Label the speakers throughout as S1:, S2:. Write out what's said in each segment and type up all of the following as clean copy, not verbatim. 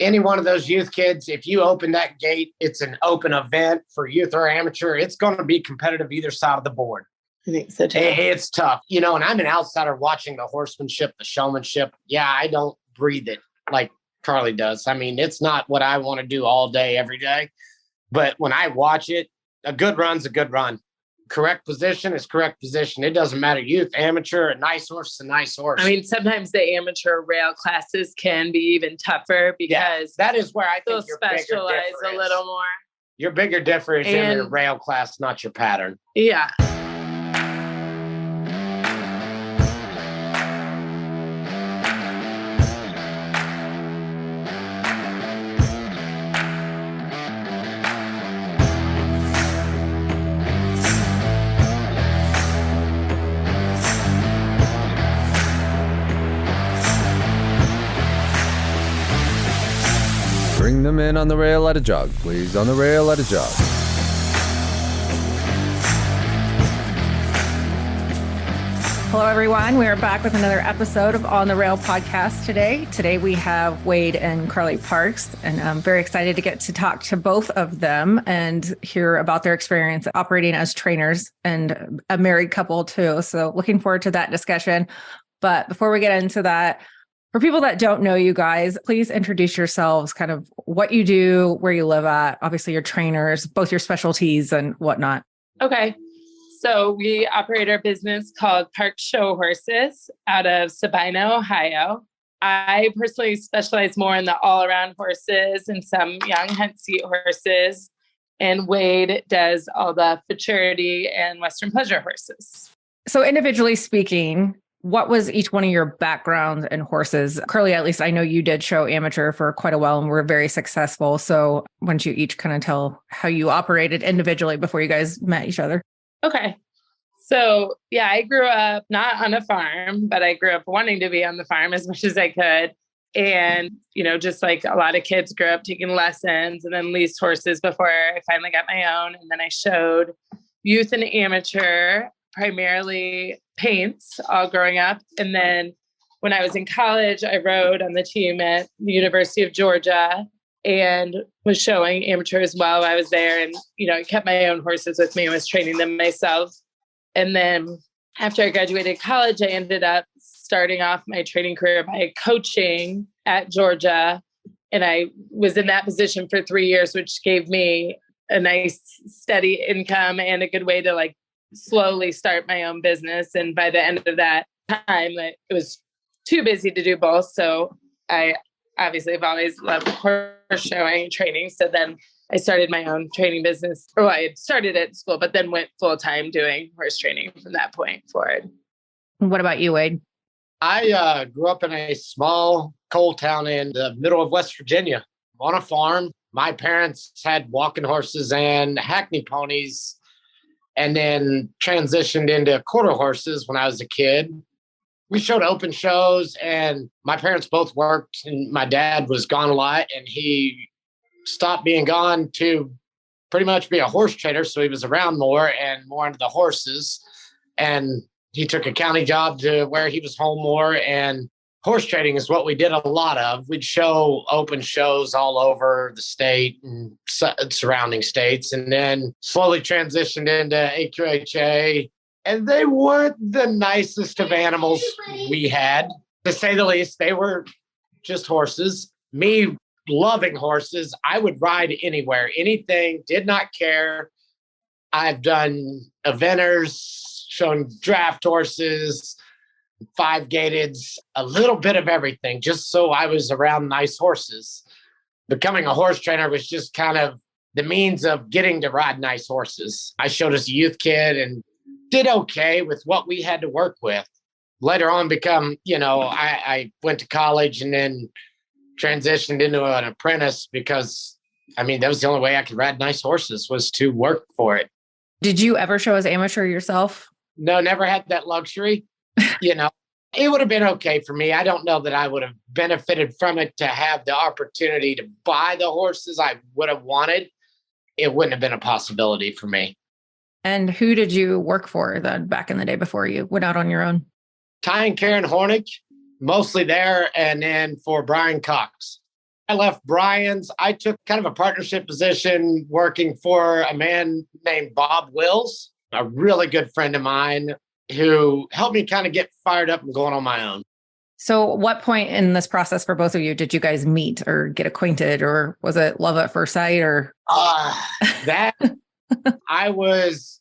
S1: Any one of those youth kids, if you open that gate, it's an open event for youth or amateur. It's going to be competitive either side of the board.
S2: I think so too.
S1: It's tough, and I'm an outsider watching the horsemanship, the showmanship. Yeah, I don't breathe it like Carly does. I mean, it's not what I want to do all day, every day. But when I watch it, a good run's a good run. Correct position is correct position. It doesn't matter. Youth, amateur, a nice horse is a nice horse.
S2: I mean, sometimes the amateur rail classes can be even tougher because
S1: that is where I think
S2: they'll specialize a little more.
S1: Your bigger difference is in your rail class, not your pattern.
S2: Yeah.
S3: Bring them in on the rail at a jog, please. On the rail at a jog.
S4: Hello, everyone. We are back with another episode of On the Rail podcast today. Today we have Wade and Carly Parks, and I'm very excited to get to talk to both of them and hear about their experience operating as trainers and a married couple too. So looking forward to that discussion. But before we get into that, for people that don't know you guys, please introduce yourselves, kind of what you do, where you live at, obviously your trainers, both your specialties and whatnot.
S2: Okay. So we operate our business called Park Show Horses out of Sabina, Ohio. I personally specialize more in the all-around horses and some young hunt seat horses. And Wade does all the futurity and Western pleasure horses.
S4: So individually speaking, what was each one of your backgrounds in horses? Curly, at least I know you did show amateur for quite a while and were very successful. So why don't you each kind of tell how you operated individually before you guys met each other?
S2: Okay. So yeah, I grew up not on a farm, but I grew up wanting to be on the farm as much as I could. And, just like a lot of kids grew up taking lessons and then leased horses before I finally got my own. And then I showed youth and amateur, primarily paints, all growing up. And then when I was in college, I rode on the team at the University of Georgia and was showing amateurs while I was there. And, I kept my own horses with me and was training them myself. And then after I graduated college, I ended up starting off my training career by coaching at Georgia. And I was in that position for 3 years, which gave me a nice steady income and a good way to slowly start my own business. And by the end of that time, it was too busy to do both. So I obviously have always loved horse showing and training. So then I started my own training business. I had started at school, but then went full time doing horse training from that point forward.
S4: What about you, Wade?
S1: I grew up in a small coal town in the middle of West Virginia on a farm. My parents had walking horses and hackney ponies, and then transitioned into quarter horses when I was a kid. We showed open shows, and my parents both worked, and my dad was gone a lot, and he stopped being gone to pretty much be a horse trainer. So he was around more and more into the horses. And he took a county job to where he was home more. And horse trading is what we did a lot of. We'd show open shows all over the state and surrounding states, and then slowly transitioned into AQHA. And they weren't the nicest of animals we had, to say the least. They were just horses. Me loving horses, I would ride anywhere, anything, did not care. I've done eventers, shown draft horses, 5-gateds, a little bit of everything, just so I was around nice horses. Becoming a horse trainer was just kind of the means of getting to ride nice horses. I showed as a youth kid and did okay with what we had to work with. Later on I went to college and then transitioned into an apprentice because, that was the only way I could ride nice horses, was to work for it.
S4: Did you ever show as amateur yourself?
S1: No, never had that luxury. It would have been okay for me. I don't know that I would have benefited from it to have the opportunity to buy the horses I would have wanted. It wouldn't have been a possibility for me.
S4: And who did you work for then back in the day before you went out on your own?
S1: Ty and Karen Hornick, mostly there, and then for Brian Cox. I left Brian's. I took kind of a partnership position working for a man named Bob Wills, a really good friend of mine who helped me kind of get fired up and going on my own.
S4: So what point in this process for both of you did you guys meet or get acquainted, or was it love at first sight? Or
S1: that I was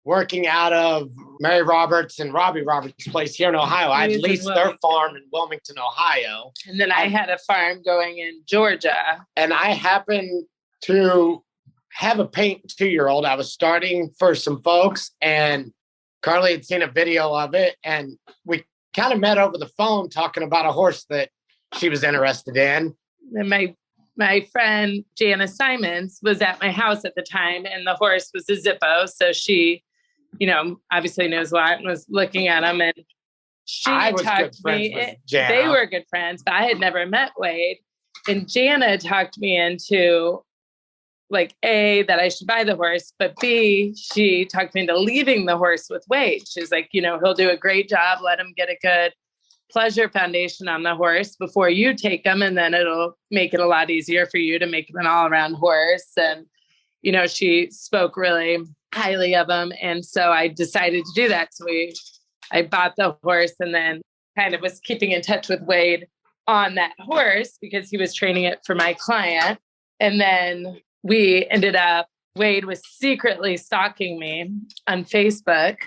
S1: working out of Mary Roberts and Robbie Roberts' place here in Ohio. I'd leased their farm in Wilmington, Ohio.
S2: And then I had a farm going in Georgia.
S1: And I happened to have a paint 2-year-old. I was starting for some folks, and Carly had seen a video of it, and we kind of met over the phone talking about a horse that she was interested in.
S2: And my friend Janice Simons was at my house at the time, and the horse was a Zippo. So she, obviously knows a lot and was looking at him, and she talked me. They were good friends, but I had never met Wade. And Jana talked me into like A, that I should buy the horse, but B, she talked me into leaving the horse with Wade. She's like, he'll do a great job. Let him get a good pleasure foundation on the horse before you take him. And then it'll make it a lot easier for you to make him an all around horse. And, she spoke really highly of him. And so I decided to do that. So I bought the horse and then kind of was keeping in touch with Wade on that horse because he was training it for my client. And then we ended up, Wade was secretly stalking me on Facebook.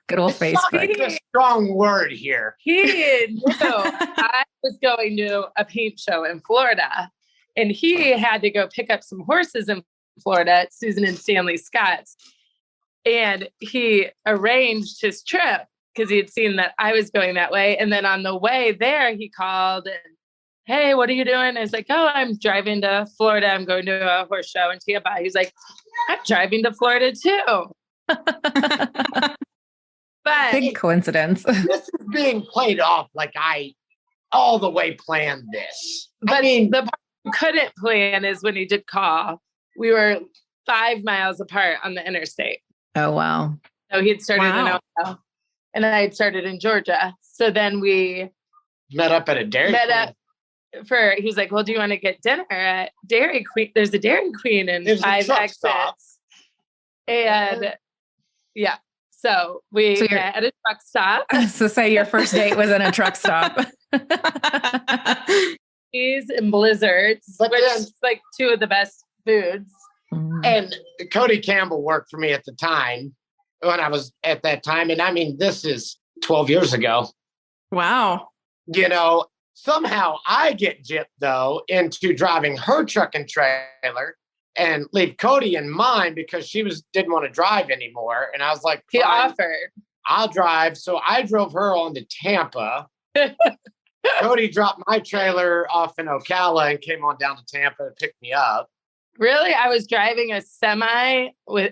S4: Good old Facebook.
S1: It's a strong word here.
S2: He knew I was going to a paint show in Florida, and he had to go pick up some horses in Florida at Susan and Stanley Scott's. And he arranged his trip because he had seen that I was going that way. And then on the way there, he called and, hey, what are you doing? I was like, oh, I'm driving to Florida. I'm going to a horse show in Tampa. He's like, I'm driving to Florida too. But
S4: big coincidence.
S1: This is being played off like I all the way planned this.
S2: But the part you couldn't plan is when he did call. We were 5 miles apart on the interstate.
S4: Oh, wow.
S2: So he had started in Ohio, and I had started in Georgia. So then we
S1: met up at a Dairy Queen.
S2: He was like, well, do you want to get dinner at Dairy Queen? There's a Dairy Queen and 5 exits. Stop. And yeah. So we met at a truck stop.
S4: So say your first date was in a truck stop.
S2: Cheese and blizzards, which is like 2 of the best foods.
S1: And Cody Campbell worked for me at the time when I was at that time. And I mean, this is 12 years ago.
S4: Wow.
S1: Somehow I get gypped though into driving her truck and trailer and leave Cody in mine because she didn't want to drive anymore. And I was like,
S2: he offered,
S1: I'll drive. So I drove her on to Tampa. Cody dropped my trailer off in Ocala and came on down to Tampa to pick me up.
S2: Really? I was driving a semi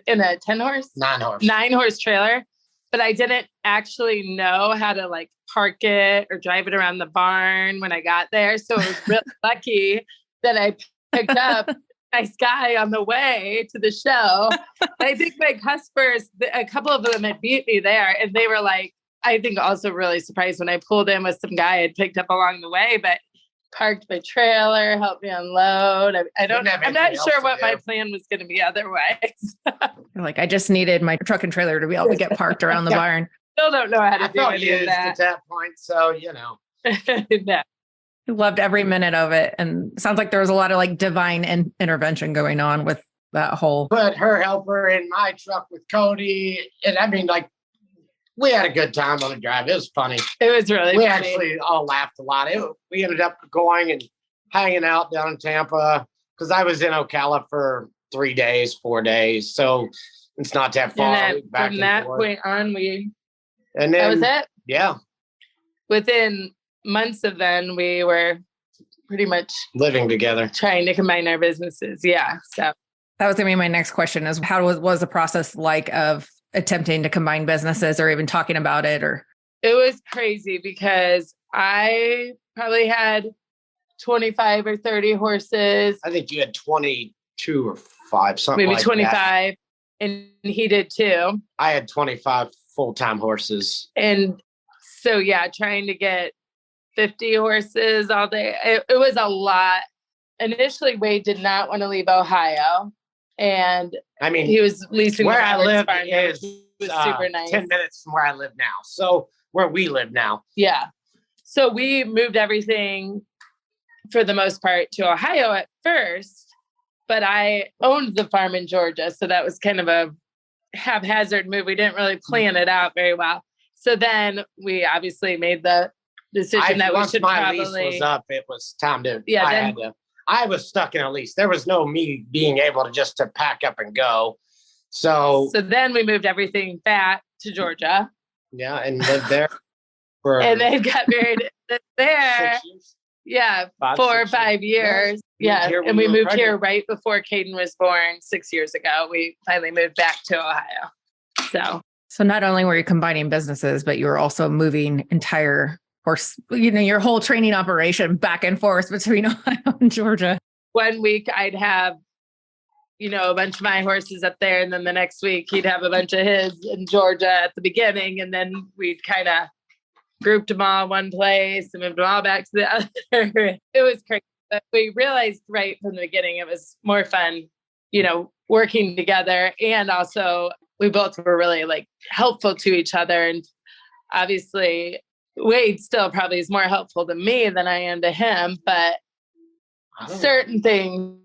S2: in a 10-horse?
S1: 9-horse.
S2: 9-horse trailer, but I didn't actually know how to like park it or drive it around the barn when I got there. So I was really lucky that I picked up a nice guy on the way to the show. I think my customers, a couple of them had beat me there, and they were like, I think also really surprised when I pulled in with some guy I had picked up along the way, but parked my trailer, helped me unload. I'm not sure what my plan was going to be otherwise.
S4: You're like, I just needed my truck and trailer to be able to get parked around the barn.
S2: Still don't know how to do any of that
S1: at that point. So,
S2: No.
S4: You loved every minute of it. And it sounds like there was a lot of like divine intervention going on with that whole.
S1: Put her helper in my truck with Cody. And I mean, like, we had a good time on the drive. It was funny.
S2: It was really
S1: We
S2: funny.
S1: actually all laughed a lot. We ended up going and hanging out down in Tampa because I was in Ocala for 3 days, 4 days. So it's not that far.
S2: And then, from that point on,
S1: that
S2: was it?
S1: Yeah.
S2: Within months of then, we were pretty much
S1: living together,
S2: trying to combine our businesses. Yeah. So
S4: that was going to be my next question is how was the process like of attempting to combine businesses or even talking about it? Or
S2: it was crazy because I probably had 25 or 30 horses.
S1: I think you had 22 or 5, something
S2: maybe
S1: like
S2: 25,
S1: that.
S2: And he did too.
S1: I had 25 full-time horses.
S2: And so, yeah, trying to get 50 horses all day. It was a lot. Initially, Wade did not want to leave Ohio. And
S1: I mean,
S2: he was leasing
S1: where I live
S2: farm,
S1: is
S2: was super nice.
S1: 10 minutes from where I live now. So where we live now.
S2: Yeah. So we moved everything for the most part to Ohio at first, but I owned the farm in Georgia. So that was kind of a haphazard move. We didn't really plan it out very well. So then we obviously made the decision that we should probably...
S1: Once my lease was up, it was time to...
S2: Yeah,
S1: I was stuck in a lease. There was no me being able to just to pack up and go. So
S2: then we moved everything back to Georgia.
S1: Yeah, and lived there for...
S2: and then got married there.
S1: 6 years?
S2: Yeah, 4 or 5 years. Yeah, and we moved here right before Caden was born 6 years ago. We finally moved back to Ohio.
S4: So not only were you combining businesses, but you were also moving entire horse, your whole training operation back and forth between Ohio and Georgia.
S2: 1 week I'd have, a bunch of my horses up there. And then the next week he'd have a bunch of his in Georgia at the beginning. And then we'd kind of grouped them all in one place and moved them all back to the other. It was crazy. But we realized right from the beginning, it was more fun, working together. And also we both were really helpful to each other. And obviously Wade still probably is more helpful to me than I am to him, but certain things,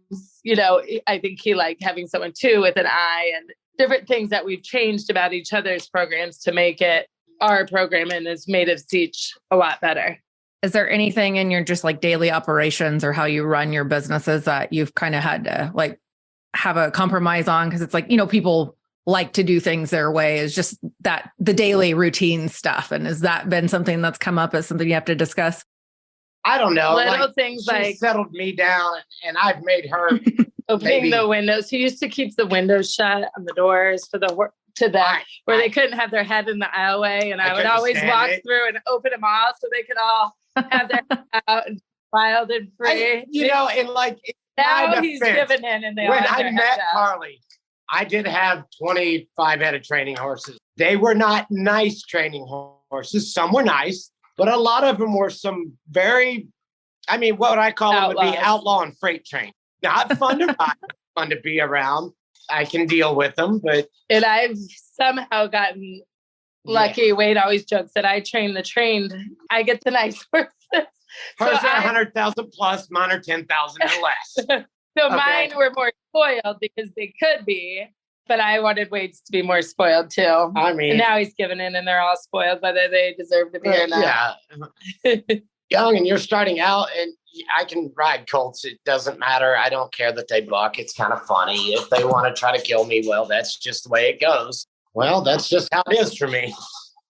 S2: I think he liked having someone too with an eye, and different things that we've changed about each other's programs to make it our program, and has made us each a lot better.
S4: Is there anything in your just daily operations or how you run your businesses that you've kind of had to have a compromise on? Because it's people like to do things their way, is just that the daily routine stuff. And has that been something that's come up as something you have to discuss?
S1: I don't know.
S2: Little things
S1: she settled me down, and I've made her
S2: opening the windows. He used to keep the windows shut on the doors for where they couldn't have their head in the aisleway. And I would always walk through and open them all so they could all have their head out and wild and free.
S1: Now
S2: he's given in, and
S1: when I met Carly, I did have 25 head of training horses. They were not nice training horses. Some were nice, but a lot of them were some very, what I call them would be outlaw and freight train. Not fun to ride, fun to be around. I can deal with them, but... And
S2: I've somehow gotten lucky. Yeah. Wade always jokes that I train the trained. I get the nice horses.
S1: Hers are 100,000 plus, mine are 10,000 or less.
S2: Mine were more spoiled because they could be, but I wanted Wade's to be more spoiled too. And now he's given in, and they're all spoiled, whether they deserve to be or not.
S1: Yeah. Young, and you're starting out, and I can ride colts. It doesn't matter. I don't care that they buck. It's kind of funny. If they want to try to kill me, well, that's just the way it goes. Well, that's just how it is for me.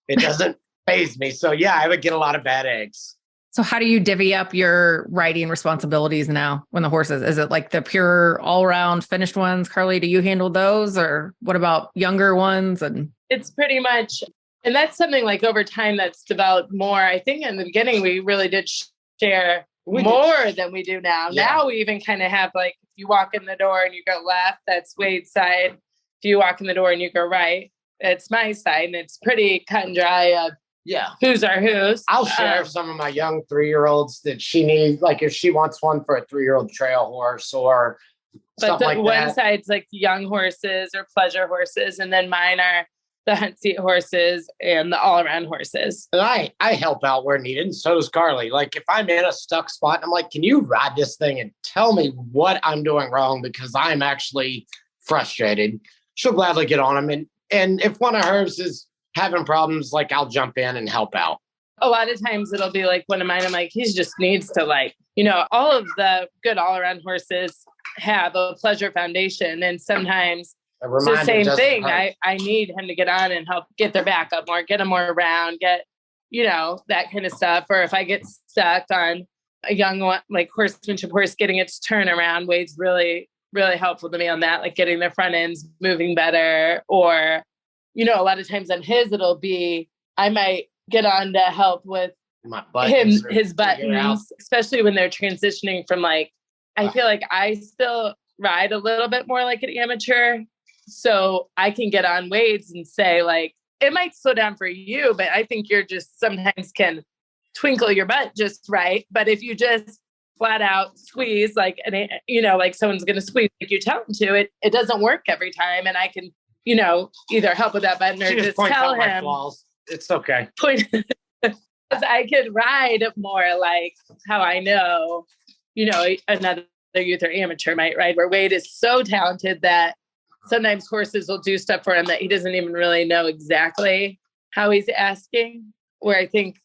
S1: It doesn't faze me. So yeah, I would get a lot of bad eggs.
S4: So how do you divvy up your riding responsibilities now when the horses? Is it the pure all-around finished ones? Carly, do you handle those, or what about younger ones? And
S2: it's pretty much, and that's something over time that's developed more. I think in the beginning we really did share more than we do now. Yeah. Now we even kind of have if you walk in the door and you go left, that's Wade's side. If you walk in the door and you go right, it's my side, and it's pretty cut and dry. Who's are who's.
S1: I'll share some of my young 3-year-olds that she needs, if she wants one for a 3-year-old trail horse or something like that.
S2: One side's young horses or pleasure horses, and then mine are the hunt seat horses and the all-around horses.
S1: And I help out where needed, and so does Carly. If I'm in a stuck spot, and I'm can you ride this thing and tell me what I'm doing wrong, because I'm actually frustrated. She'll gladly get on them. And if one of hers is having problems, I'll jump in and help out.
S2: A lot of times it'll be one of mine. I'm he just needs to all of the good all-around horses have a pleasure foundation. And sometimes it's the same thing. I need him to get on and help get their back up more, get them more around, get, that kind of stuff. Or if I get stuck on a young one, horsemanship horse getting its turn around, Wade's really, really helpful to me on that, getting their front ends moving better. Or, a lot of times on his, it'll be, I might get on to help with his buttons, especially when they're transitioning from I feel I still ride a little bit more like an amateur. So I can get on Wade's and say it might slow down for you, but I think you're just sometimes can twinkle your butt just right. But if you just flat out squeeze like, like someone's going to squeeze like you tell them to, it doesn't work every time. And I can, either help with that button or just tell him.
S1: Flaws. It's okay.
S2: I could ride more like how I know, another youth or amateur might ride, where Wade is so talented that sometimes horses will do stuff for him that he doesn't even really know exactly how he's asking, where I think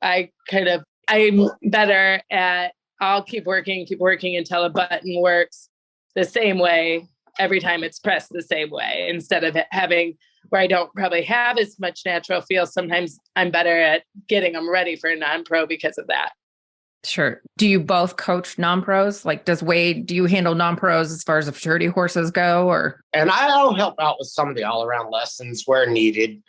S2: I'm better at, I'll keep working until a button works the same way every time it's pressed the same way, instead of having where I don't probably have as much natural feel. Sometimes I'm better at getting them ready for a non-pro because of that.
S4: Sure. Do you both coach non-pros? Like, do you handle non-pros as far as the futurity horses go, or?
S1: And I'll help out with some of the all-around lessons where needed.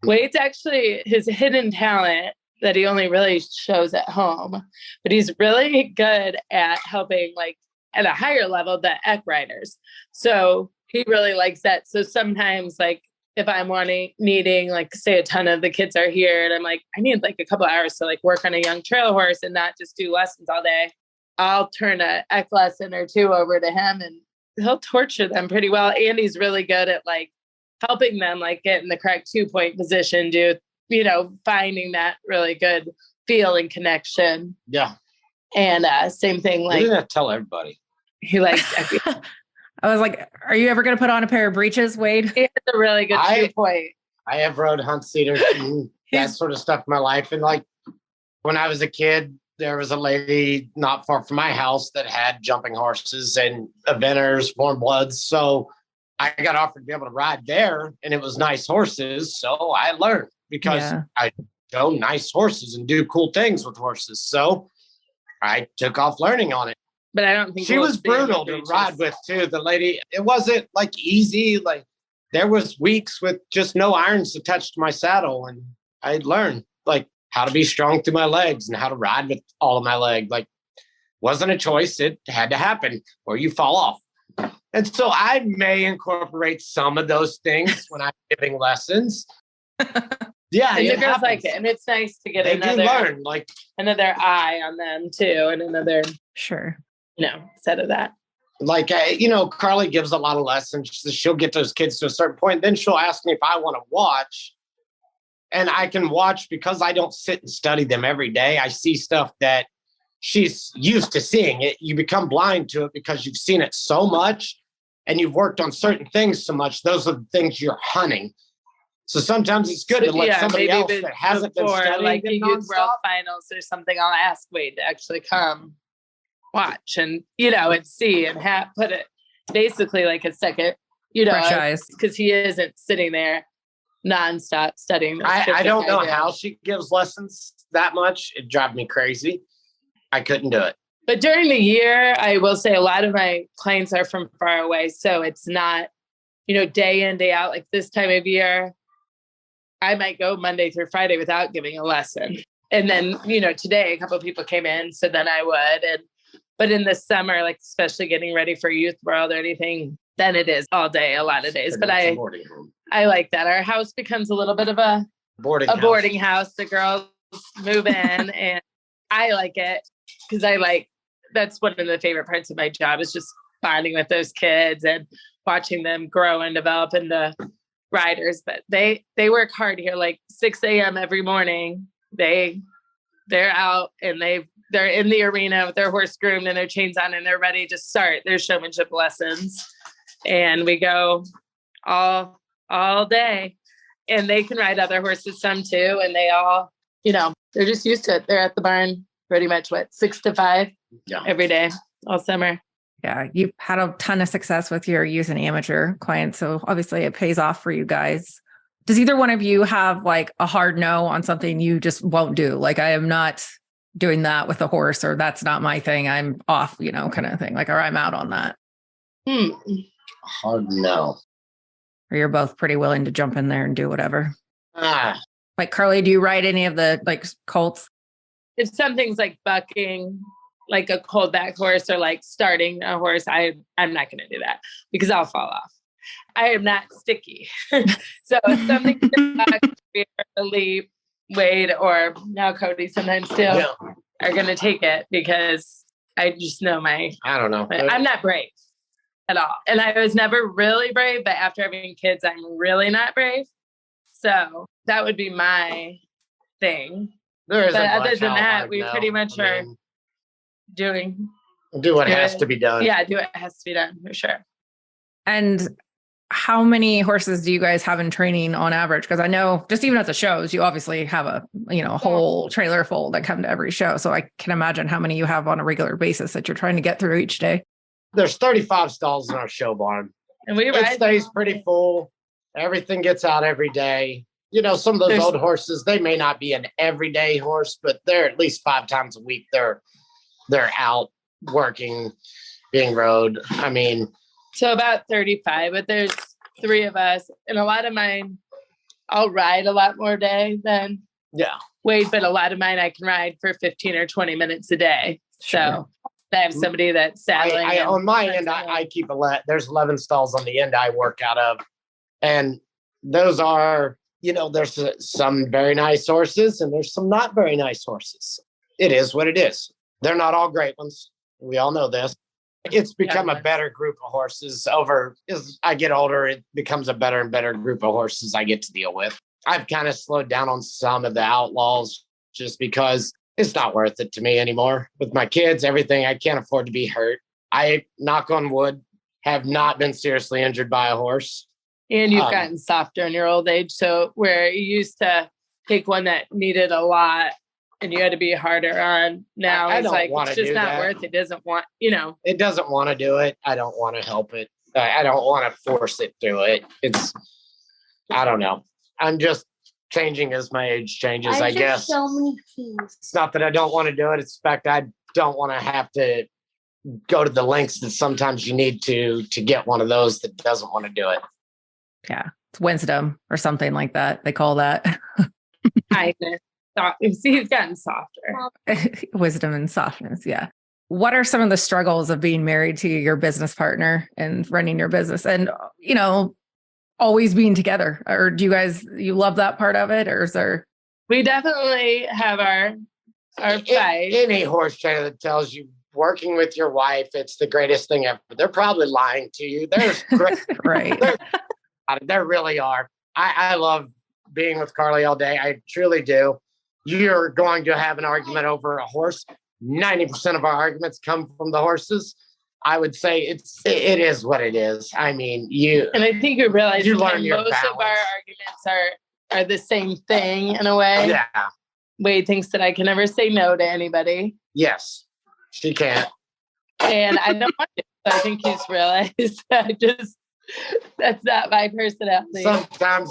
S2: Wade's actually his hidden talent that he only really shows at home, but he's really good at helping, like at a higher level, the eck riders. So he really likes that. So sometimes, like if I'm needing, like say a ton of the kids are here and I'm like, I need like a couple hours to like work on a young trail horse and not just do lessons all day, I'll turn a eck lesson or two over to him and he'll torture them pretty well. And he's really good at like helping them like get in the correct 2-point position, finding that really good feel and connection.
S1: Yeah.
S2: And same thing, like,
S1: you didn't have to tell everybody.
S2: He likes
S4: I was like, are you ever going to put on a pair of breeches, Wade?
S2: He has a really good 2-point.
S1: I have rode hunt cedars and that sort of stuff in my life. And like when I was a kid, there was a lady not far from my house that had jumping horses and eventers, warm bloods. So I got offered to be able to ride there, and it was nice horses. So I learned because I show nice horses and do cool things with horses. So I took off learning on it.
S2: But I don't think
S1: she was brutal to ride with too. The lady, it wasn't like easy. Like there was weeks with just no irons attached to my saddle. And I learned like how to be strong through my legs and how to ride with all of my leg. Like wasn't a choice. It had to happen or you fall off. And so I may incorporate some of those things when I'm giving lessons. Yeah,
S2: and the girls like it, and it's nice to get another eye on them too, and another set of that.
S1: Like Carly gives a lot of lessons. She'll get those kids to a certain point, then she'll ask me if I want to watch, and I can watch because I don't sit and study them every day. I see stuff that she's used to seeing. It you become blind to it because you've seen it so much, and you've worked on certain things so much. Those are the things you're hunting. So sometimes it's good to let somebody else that hasn't been studying
S2: like
S1: them
S2: the Youth World Finals or something. I'll ask Wade to actually come watch and and see and put it basically like a second, because he isn't sitting there nonstop studying.
S1: I don't know how she gives lessons that much. It drives me crazy. I couldn't do it.
S2: But during the year, I will say a lot of my clients are from far away, so it's not day in day out. Like this time of year, I might go Monday through Friday without giving a lesson. And then, today a couple of people came in, so then I would. But in the summer, like especially getting ready for Youth World or anything, then it is all day, a lot of days. But I like that. Our house becomes a little bit of a boarding house. The girls move in and I like it because that's one of the favorite parts of my job is just bonding with those kids and watching them grow and develop into riders. But they work hard here, like 6 a.m. every morning. They're out and they're in the arena with their horse groomed and their chains on and they're ready to start their showmanship lessons. And we go all day, and they can ride other horses some too. And they all, they're just used to it. They're at the barn pretty much 6 to 5 every day, all summer.
S4: Yeah. You've had a ton of success with your youth and amateur clients. So obviously it pays off for you guys. Does either one of you have like a hard no on something you just won't do? Like, I am not doing that with a horse, or that's not my thing. I'm off, kind of thing. Like, or I'm out on that.
S1: Hard no.
S4: Or you're both pretty willing to jump in there and do whatever. Like Carly, do you ride any of the like colts?
S2: If something's like bucking, like a cold back horse or like starting a horse, I'm not going to do that because I'll fall off. I am not sticky. So if something's a leap, Wade or now Cody sometimes too are going to take it because I just know I don't know. I'm not brave at all. And I was never really brave, but after having kids, I'm really not brave. So that would be my thing. But other than that, we pretty much are do what has to be done. Yeah, do what has to be done for sure.
S4: And how many horses do you guys have in training on average? Because I know just even at the shows, you obviously have a whole trailer full that come to every show. So I can imagine how many you have on a regular basis that you're trying to get through each day.
S1: There's 35 stalls in our show barn.
S2: And
S1: it stays pretty full. Everything gets out every day. Some of those old horses, they may not be an everyday horse, but they're at least 5 times a week. They're out working, being rode. I mean,
S2: so about 35, but there's 3 of us, and a lot of mine, I'll ride a lot more day than Wade, but a lot of mine I can ride for 15 or 20 minutes a day. So I have somebody that's saddling.
S1: On my end, I keep there's 11 stalls on the end I work out of, and those are, there's some very nice horses and there's some not very nice horses. It is what it is. They're not all great ones. We all know this. It's become a better group of horses as I get older. It becomes a better and better group of horses I get to deal with. I've kind of slowed down on some of the outlaws just because it's not worth it to me anymore. With my kids, everything, I can't afford to be hurt. I, knock on wood, have not been seriously injured by a horse.
S2: And you've gotten softer in your old age. So where you used to take one that needed a lot and you had to be harder on, now it's like, it's just not worth it. It doesn't want,
S1: It doesn't want to do it. I don't want to help it. I don't want to force it through it. I don't know. I'm just changing as my age changes, I guess.
S5: So many keys.
S1: It's not that I don't want to do it. It's the fact I don't want to have to go to the lengths that sometimes you need to get one of those that doesn't want to do it.
S4: Yeah. It's wisdom or something like that. They call that.
S2: Kindness. See, he's gotten softer.
S4: Wisdom and softness. Yeah. What are some of the struggles of being married to your business partner and running your business and, always being together? Or do you love that part of it? Or is there?
S2: We definitely have our fight.
S1: Any horse trainer that tells you working with your wife, it's the greatest thing ever, they're probably lying to you. There's
S4: right.
S1: There really are. I love being with Carly all day. I truly do. You're going to have an argument over a horse. 90% of our arguments come from the horses. I would say it is what it is. I mean,
S2: and I think you realize
S1: you learn your
S2: most
S1: balance.
S2: Of our arguments are the same thing in a way.
S1: Yeah.
S2: Wade thinks that I can never say no to anybody.
S1: Yes, she can't.
S2: And I don't want to. So I think he's realized that's not my personality.
S1: Sometimes,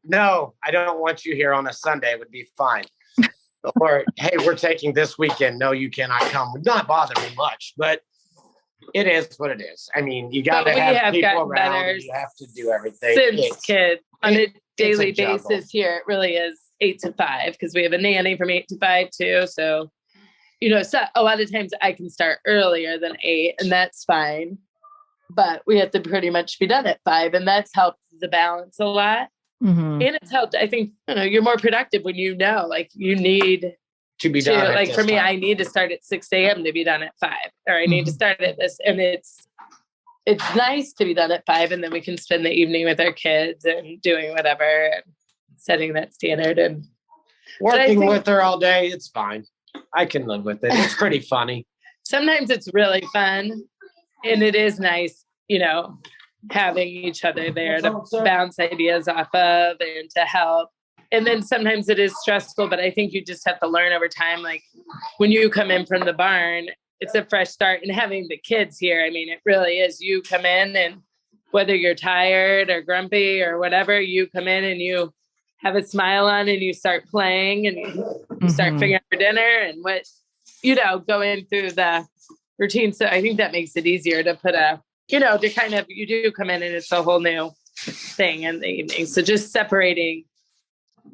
S1: no, I don't want you here on a Sunday would be fine. Or, hey, we're taking this weekend. No, you cannot come. Would not bother me much, but it is what it is. I mean, you got to have people around. And you have to do everything.
S2: Since kids on a daily basis here, it really is 8 to 5 because we have a nanny from 8 to 5 too. So, so a lot of times I can start earlier than 8 and that's fine. But we have to pretty much be done at 5 and that's helped the balance a lot.
S4: Mm-hmm.
S2: And it's helped. I think, you're more productive when you need
S1: to be done.
S2: Like for me, I need to start at 6 a.m. to be done at 5, or I need to start at this. And it's nice to be done at 5. And then we can spend the evening with our kids and doing whatever and setting that standard and
S1: working with her all day. It's fine. I can live with it. It's pretty funny.
S2: Sometimes it's really fun and it is nice, having each other there to bounce ideas off of and to help. And then sometimes it is stressful, but I think you just have to learn over time. Like when you come in from the barn, it's a fresh start. And having the kids here, I mean, it really is. You come in and whether you're tired or grumpy or whatever, you come in and you have a smile on and you start playing and you start figuring out for dinner and going through the routine. So I think that makes it easier to put you do come in and it's a whole new thing in the evening. So just separating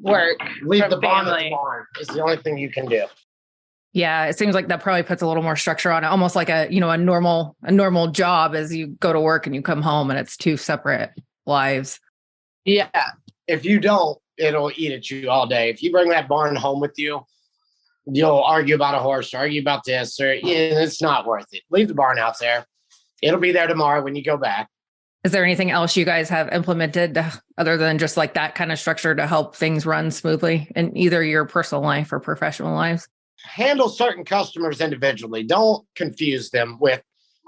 S2: work
S1: leave
S2: from
S1: the
S2: family
S1: barn is the only thing you can do.
S4: Yeah, it seems like that probably puts a little more structure on it, almost like a normal job as you go to work and you come home and it's 2 separate lives.
S2: Yeah.
S1: If you don't, it'll eat at you all day. If you bring that barn home with you, you'll argue about a horse, argue about this, or it's not worth it. Leave the barn out there. It'll be there tomorrow when you go back.
S4: Is there anything else you guys have implemented other than just like that kind of structure to help things run smoothly in either your personal life or professional lives?
S1: Handle certain customers individually. Don't confuse them with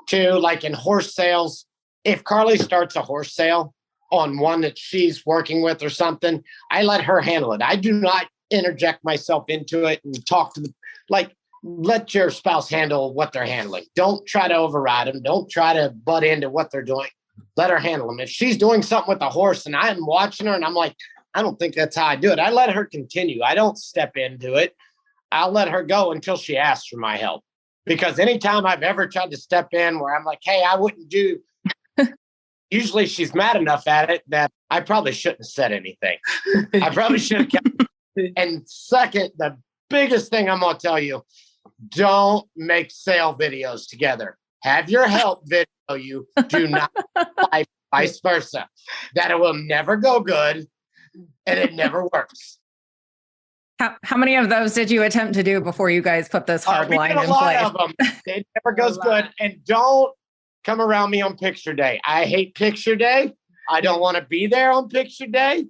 S1: two, like in horse sales. If Carly starts a horse sale on one that she's working with or something, I let her handle it. I do not interject myself into it and talk to them. Like, let your spouse handle what they're handling. Don't try to override them. Don't try to butt into what they're doing. Let her handle them. If she's doing something with the horse and I'm watching her and I'm like, I don't think that's how I do it, I let her continue. I don't step into it. I'll let her go until she asks for my help. Because anytime I've ever tried to step in where I'm like, hey, I wouldn't do, usually she's mad enough at it that I probably shouldn't have said anything. I probably should have kept. And second, the biggest thing I'm going to tell you, don't make sale videos together. Have your help video you. Do not vice versa. That will never go good and it never works.
S4: How many of those did you attempt to do before you guys put this hard line in place? A lot of them.
S1: It never goes good. And don't come around me on picture day. I hate picture day. I don't want to be there on picture day.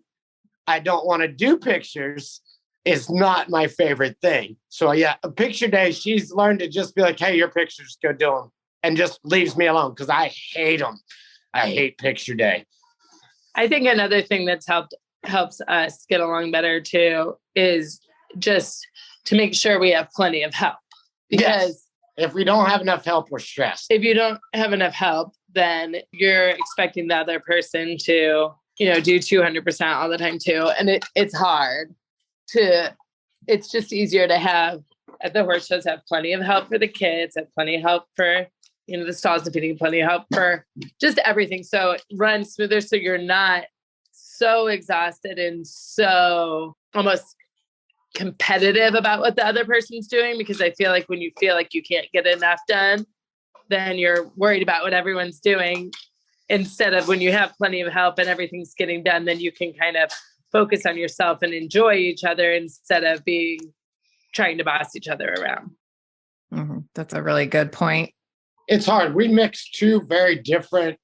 S1: I don't want to do pictures. Is not my favorite thing. So yeah, a picture day, she's learned to just be like, hey, your pictures, go do them. And just leaves me alone because I hate them. I hate picture day.
S2: I think another thing that's helps us get along better too is just to make sure we have plenty of help. Because
S1: if we don't have enough help, we're stressed.
S2: If you don't have enough help, then you're expecting the other person to, do 200% all the time too. And it's hard it's just easier to have at the horse shows, have plenty of help for the kids, have plenty of help for, the stalls defeating, plenty of help for just everything. So it runs smoother. So you're not so exhausted and so almost competitive about what the other person's doing. Because I feel like when you feel like you can't get enough done, then you're worried about what everyone's doing. Instead of when you have plenty of help and everything's getting done, then you can kind of focus on yourself and enjoy each other instead of trying to boss each other around.
S4: Mm-hmm. That's a really good point.
S1: It's hard. We mix two very different,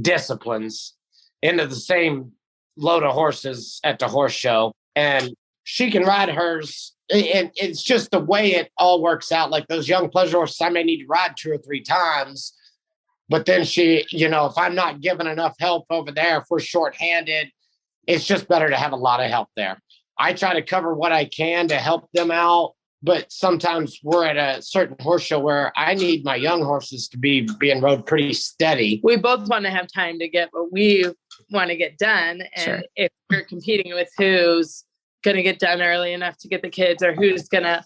S1: disciplines into the same load of horses at the horse show. And she can ride hers. And it's just the way it all works out. Like those young pleasure horses, I may need to ride 2 or 3 times. But then she, if I'm not given enough help over there, if we're shorthanded, it's just better to have a lot of help there. I try to cover what I can to help them out. But sometimes we're at a certain horse show where I need my young horses to be being rode pretty steady.
S2: We both want to have time to get what we want to get done. And
S4: sure.
S2: If we're competing with who's going to get done early enough to get the kids or who's going to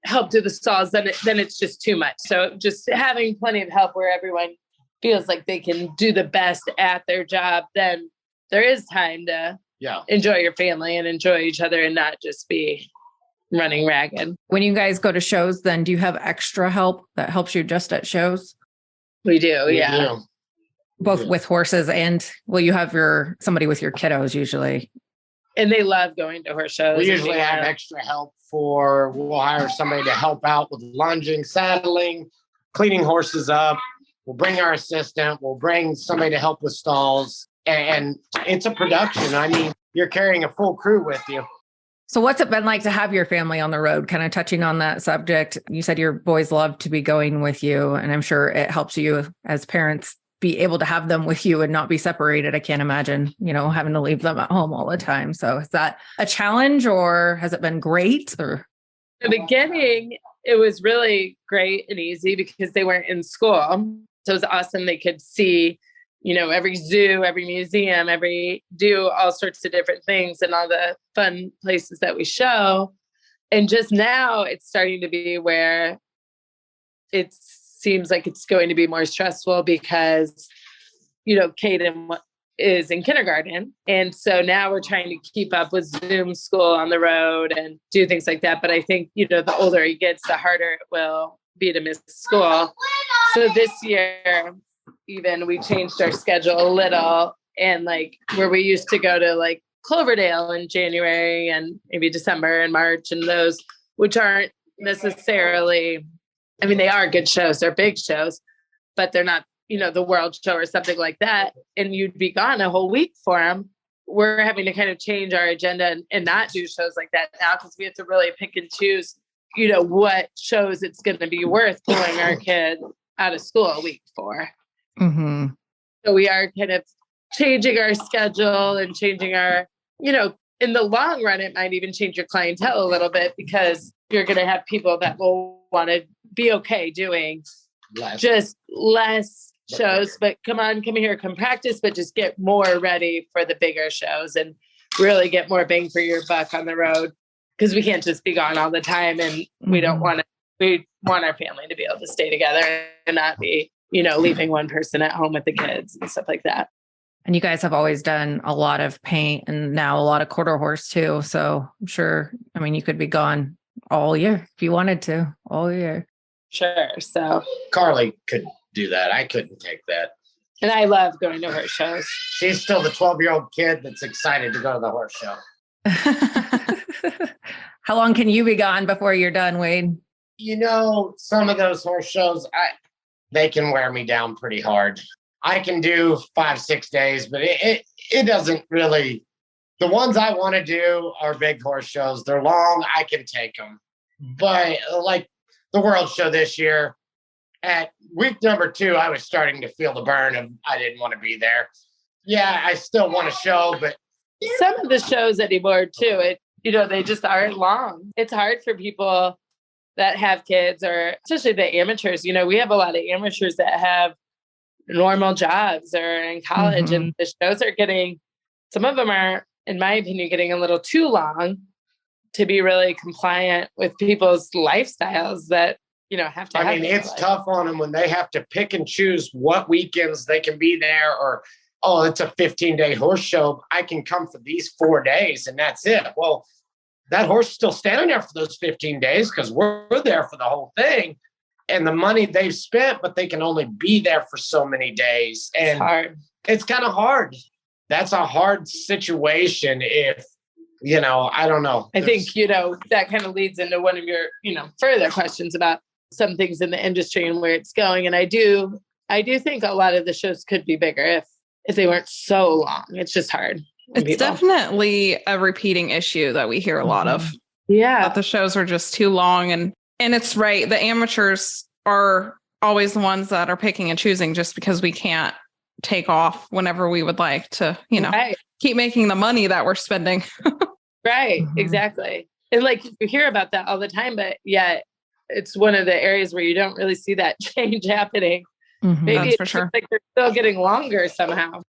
S2: help do the stalls, then it's just too much. So just having plenty of help where everyone feels like they can do the best at their job, then there is time to enjoy your family and enjoy each other and not just be running ragged.
S4: When you guys go to shows, then do you have extra help that helps you just at shows?
S2: We do. Yeah.
S4: Both with horses and you have somebody with your kiddos usually.
S2: And they love going to horse shows.
S1: We usually have extra help we'll hire somebody to help out with lunging, saddling, cleaning horses up. We'll bring our assistant. We'll bring somebody to help with stalls. And it's a production. I mean, you're carrying a full crew with you.
S4: So what's it been like to have your family on the road? Kind of touching on that subject. You said your boys love to be going with you, and I'm sure it helps you as parents be able to have them with you and not be separated. I can't imagine, having to leave them at home all the time. So is that a challenge or has it been great? Or
S2: in the beginning, it was really great and easy because they weren't in school. So it was awesome. They could see, every zoo, every museum, do all sorts of different things and all the fun places that we show. And just now it's starting to be where it seems like it's going to be more stressful because, Kaden is in kindergarten. And so now we're trying to keep up with Zoom school on the road and do things like that. But I think, the older he gets, the harder it will be to miss school. So this year, even we changed our schedule a little And like where we used to go to like Cloverdale in January and maybe December and March, and those, which aren't necessarily, I mean, they are good shows, they're big shows, but they're not, the world show or something like that. And you'd be gone a whole week for them. We're having to kind of change our agenda and not do shows like that now, because we have to really pick and choose, what shows it's going to be worth pulling our kids out of school a week for.
S4: Mm-hmm.
S2: So we are kind of changing our schedule and changing our, in the long run, it might even change your clientele a little bit, because you're going to have people that will want to be okay doing just less shows, but come here, come practice, but just get more ready for the bigger shows and really get more bang for your buck on the road, because we can't just be gone all the time, and we don't want to. We want our family to be able to stay together and not be, leaving one person at home with the kids and stuff like that.
S4: And you guys have always done a lot of paint and now a lot of quarter horse too. So I'm sure, you could be gone all year if you wanted to, all year.
S2: Sure. So
S1: Carly could do that. I couldn't take that.
S2: And I love going to horse shows.
S1: She's still the 12-year-old kid that's excited to go to the horse show.
S4: How long can you be gone before you're done, Wade?
S1: Some of those horse shows, they can wear me down pretty hard. I can do 5-6 days, but it doesn't really. The ones I want to do are big horse shows. They're long. I can take them. But like the world show this year, at week number 2, I was starting to feel the burn of I didn't want to be there. Yeah, I still want to show, but
S2: some of the shows anymore too, they just aren't long. It's hard for people that have kids, or especially the amateurs. We have a lot of amateurs that have normal jobs or in college, and the shows are some of them are, in my opinion, getting a little too long to be really compliant with people's lifestyles that, have to happen.
S1: It's tough on them when they have to pick and choose what weekends they can be there, or, oh, it's a 15-day horse show. I can come for these 4 days and that's it. Well, that horse is still standing there for those 15 days because we're there for the whole thing. And the money they've spent, but they can only be there for so many days. And
S2: it's hard.
S1: It's kind of hard. That's a hard situation if, I don't know.
S2: I think, that kind of leads into one of your, further questions about some things in the industry and where it's going. And I do think a lot of the shows could be bigger if they weren't so long. It's just hard.
S5: It's definitely a repeating issue that we hear a lot of.
S2: Yeah.
S5: That the shows are just too long. And it's right. The amateurs are always the ones that are picking and choosing, just because we can't take off whenever we would like to,
S2: right.
S5: keep making the money that we're spending.
S2: Right. Exactly. And like you hear about that all the time, but yet it's one of the areas where you don't really see that change happening. Maybe
S5: That's
S2: it's
S5: for sure.
S2: like they're still getting longer somehow.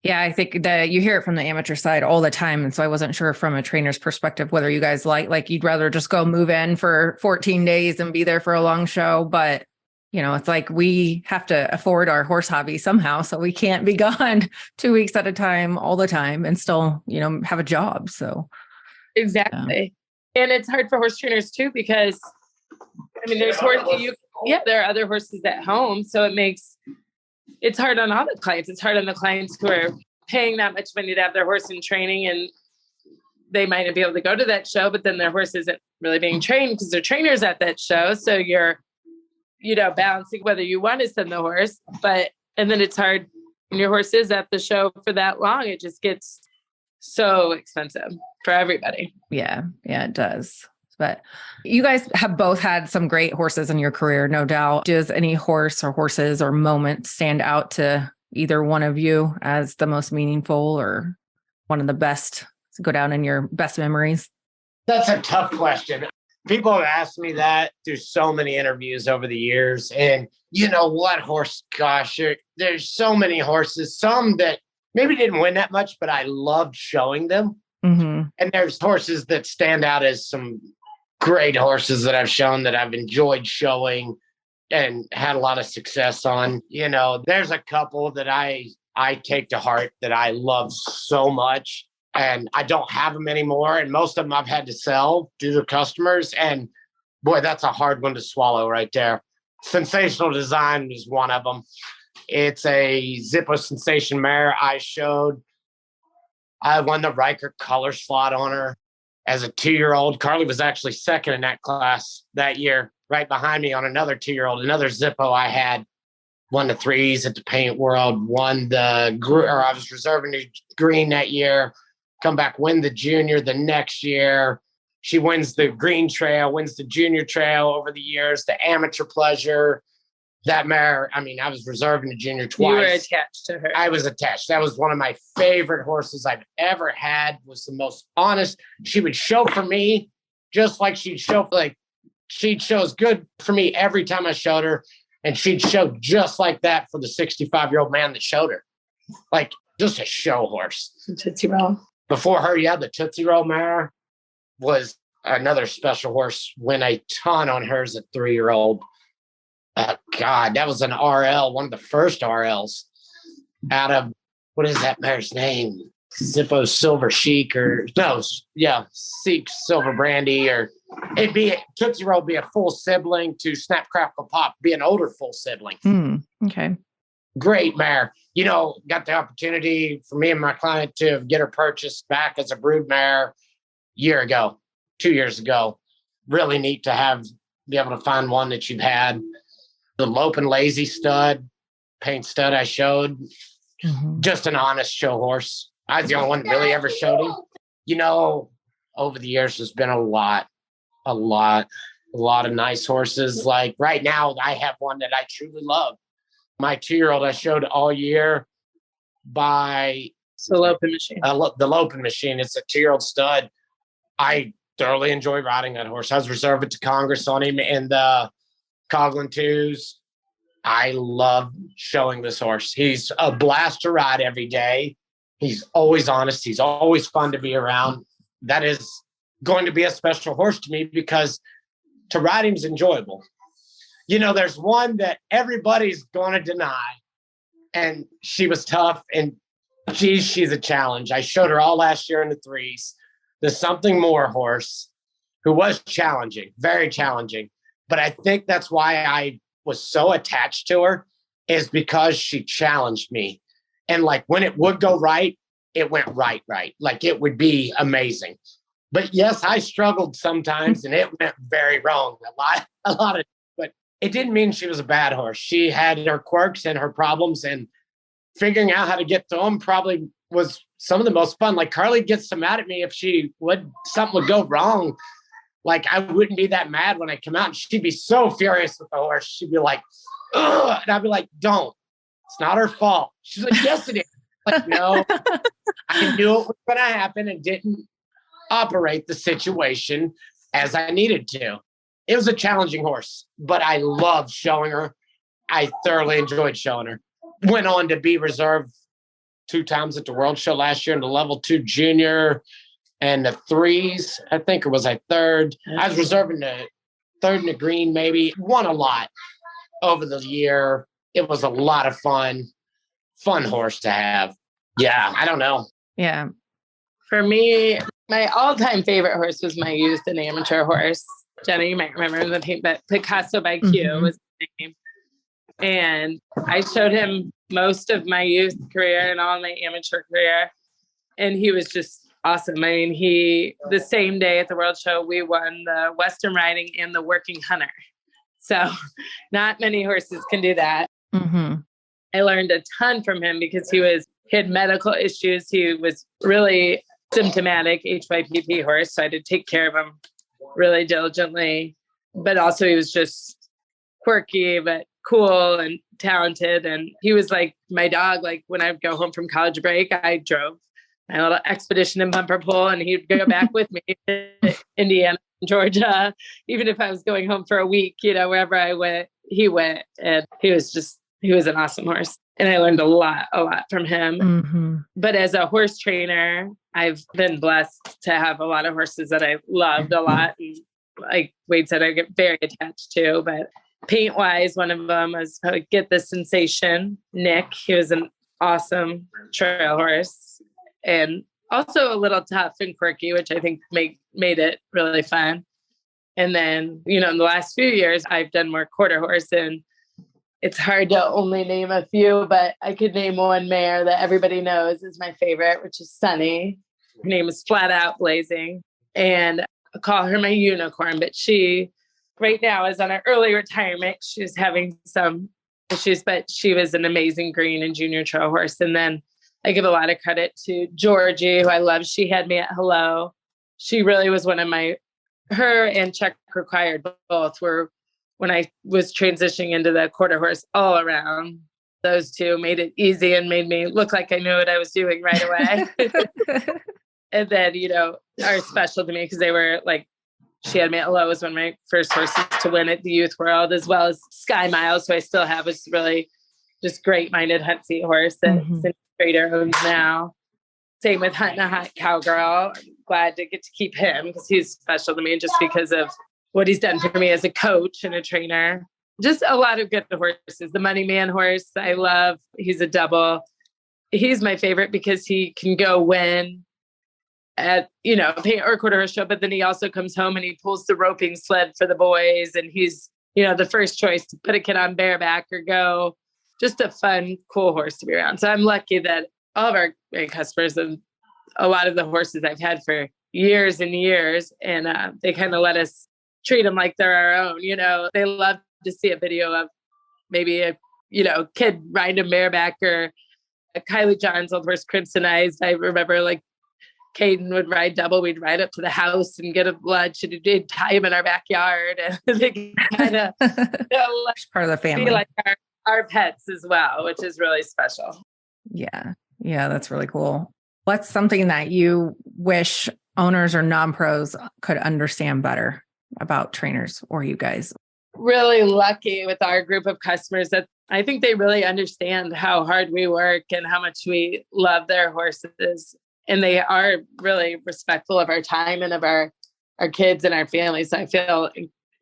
S4: Yeah, I think that you hear it from the amateur side all the time. And so I wasn't sure from a trainer's perspective whether you guys like you'd rather just go move in for 14 days and be there for a long show. But, it's like we have to afford our horse hobby somehow. So we can't be gone 2 weeks at a time all the time and still, have a job. So
S2: exactly. Yeah. And it's hard for horse trainers too, because there's there are other horses at home. So it's hard on all the clients. It's hard on the clients who are paying that much money to have their horse in training, and they might not be able to go to that show, but then their horse isn't really being trained because their trainer's at that show. So you're, balancing whether you want to send the horse, and then it's hard when your horse is at the show for that long. It just gets so expensive for everybody.
S4: Yeah, it does. But you guys have both had some great horses in your career, no doubt. Does any horse or horses or moment stand out to either one of you as the most meaningful or one of the best to go down in your best memories?
S1: That's a tough question. People have asked me that through so many interviews over the years. And what horse, gosh, there's so many horses, some that maybe didn't win that much, but I loved showing them.
S4: Mm-hmm.
S1: And there's horses that stand out as some great horses that I've shown that I've enjoyed showing and had a lot of success on. There's a couple that I take to heart that I love so much, and I don't have them anymore. And most of them I've had to sell to the customers. And boy, that's a hard one to swallow right there. Sensational Design is one of them. It's a Zippo Sensation mare I showed. I won the Riker color slot on her as a 2-year-old. Carly was actually second in that class that year, right behind me on another 2-year-old, another Zippo I had. Won the 3s at the Paint World, I was reserving the green that year, come back, win the junior the next year. She wins the green trail, wins the junior trail over the years, the amateur pleasure. That mare, I mean, I was reserving the junior twice.
S2: You were attached to her.
S1: I was attached. That was one of my favorite horses I've ever had, was the most honest. She would show for me just like she'd show as good for me every time I showed her. And she'd show just like that for the 65-year-old man that showed her. Like, just a show horse.
S2: Tootsie Roll.
S1: Before her, the Tootsie Roll mare was another special horse. Win a ton on her as a 3-year-old. God, that was an RL, one of the first RLs out of, what is that mare's name? Zippo Silver Chic Seek Silver Brandy, or Tootsie Roll be a full sibling to Snap Crackle Pop, be an older full sibling.
S4: Okay.
S1: Great mare. Got the opportunity for me and my client to get her purchased back as a brood mare 2 years ago. Really neat to be able to find one that you've had. The Lope and Lazy stud, paint stud I showed, just an honest show horse. I was the only one that really ever showed him. Over the years, there's been a lot of nice horses. Like right now, I have one that I truly love. My 2-year-old I showed all year by
S2: the Lopin Machine.
S1: The Lopin Machine. It's a 2-year-old stud. I thoroughly enjoy riding that horse. I was reserving to Congress on him in the Coghlan 2s. I love showing this horse. He's a blast to ride every day. He's always honest. He's always fun to be around. That is going to be a special horse to me because to ride him is enjoyable. There's one that everybody's going to deny, and she was tough, and she's a challenge. I showed her all last year in the 3s. The Something More horse, who was challenging, very challenging. But I think that's why I was so attached to her, is because she challenged me. And like when it would go right, it went right. Like it would be amazing. But yes, I struggled sometimes and it went very wrong. A lot of, but it didn't mean she was a bad horse. She had her quirks and her problems, and figuring out how to get to them probably was some of the most fun. Like Carly gets so mad at me if something would go wrong. Like I wouldn't be that mad when I come out, and she'd be so furious with the horse. She'd be like, ugh. And I'd be like, don't, it's not her fault. She's like, yes, it is. Like, no, I knew it was going to happen and didn't operate the situation as I needed to. It was a challenging horse, but I loved showing her. I thoroughly enjoyed showing her. Went on to be reserved 2 times at the World Show last year in the level 2 junior and the 3s, I think, or was I third? I was reserving the 3rd in the green, maybe. Won a lot over the year. It was a lot of fun horse to have. Yeah, I don't know.
S4: Yeah.
S2: For me, my all-time favorite horse was my youth and amateur horse. Jenny, you might remember the name, but Picasso by Q was his name. And I showed him most of my youth career and all my amateur career. And he was just awesome. I mean, the same day at the World Show, we won the Western Riding and the Working Hunter. So not many horses can do that. I learned a ton from him because he had medical issues. He was really symptomatic HYPP horse. So I had to take care of him really diligently. But also he was just quirky, but cool and talented. And he was like my dog. Like when I'd go home from college break, I drove my little expedition in bumper pull, and he'd go back with me to Indiana, Georgia. Even if I was going home for a week, wherever I went, he went. And he was an awesome horse. And I learned a lot from him. But as a horse trainer, I've been blessed to have a lot of horses that I loved a lot. And like Wade said, I get very attached to. But paint wise, one of them was Get the Sensation, Nick. He was an awesome trail horse. And also a little tough and quirky, which I think made it really fun. And then, in the last few years, I've done more quarter horse, and it's hard to only name a few, but I could name one mare that everybody knows is my favorite, which is Sunny. Her name is Flat Out Blazing. And I call her my unicorn, but she right now is on an early retirement. She's having some issues, but she was an amazing green and junior trail horse. And then I give a lot of credit to Georgie, who I love. She had me at Hello. She really was one of her and Check Required both were when I was transitioning into the quarter horse all around. Those two made it easy and made me look like I knew what I was doing right away. And then, are special to me because they were like, she had me at Hello as one of my first horses to win at the Youth World, as well as Sky Miles, who I still have, is really just great-minded hunt seat horse that Cindy Trader owns now. Same with Hunting a Hot Cowgirl. I'm glad to get to keep him because he's special to me just because of what he's done for me as a coach and a trainer. Just a lot of good horses. The Money Man horse, I love. He's a double. He's my favorite because he can go win at, paint or quarter horse show, but then he also comes home and he pulls the roping sled for the boys. And he's, the first choice to put a kid on bareback or go. Just a fun, cool horse to be around. So I'm lucky that all of our customers and a lot of the horses I've had for years and years, and they kind of let us treat them like they're our own. They love to see a video of maybe a, kid riding a bareback or a Kylie John's old horse Crimsonized. I remember Caden would ride double. We'd ride up to the house and get a lunch, and he'd tie him in our backyard. And they kind of
S4: part of the family,
S2: be like our pets as well, which is really special.
S4: Yeah. Yeah. That's really cool. What's something that you wish owners or non-pros could understand better about trainers or you guys?
S2: Really lucky with our group of customers that I think they really understand how hard we work and how much we love their horses. And they are really respectful of our time and of our kids and our families. So I feel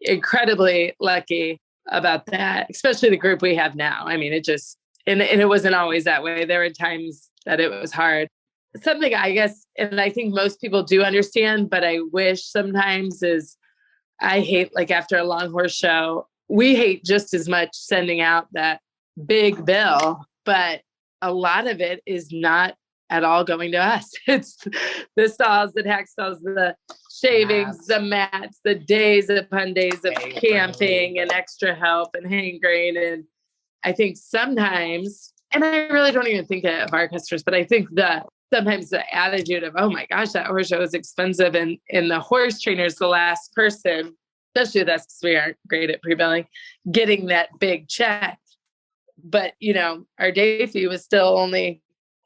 S2: incredibly lucky about that, especially the group we have now. I mean, it just, and it wasn't always that way. There were times that it was hard. Something I guess, and I think most people do understand, but I wish sometimes is I hate after a long horse show, we hate just as much sending out that big bill, but a lot of it is not at all going to us. It's the stalls, the tack stalls, the shavings, the mats, the days upon days of camping and extra help and hang grain. And I think sometimes, and I really don't even think of our customers, but I think sometimes the attitude of, oh my gosh, that horse show is expensive. And the horse trainer is the last person, especially with us because we aren't great at pre-billing, getting that big check. But, our day fee was still only